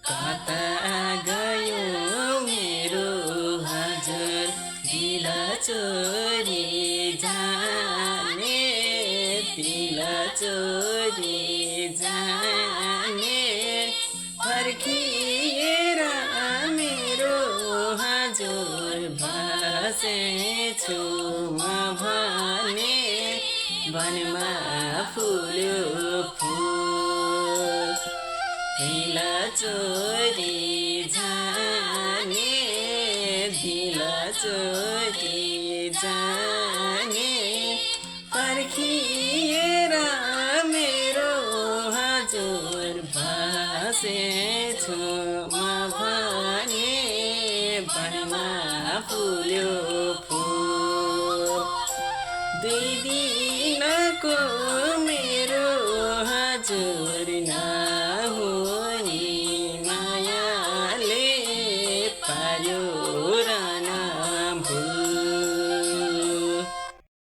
कता गयो मेरो हजुर दिल चोरी जाने दिल चोरी जाने फर्किएर मेरो हजुर बसेछु म भने वनमा फुल्यो फुल दिल चोरी जाने दिल चोरी जाने पर्खिएर मेरो हजुर बसेछु म भने वनमा फुल्यो फुल 2 दिनको मेरो हजुर नहुने मायाले पार्यो र नभुल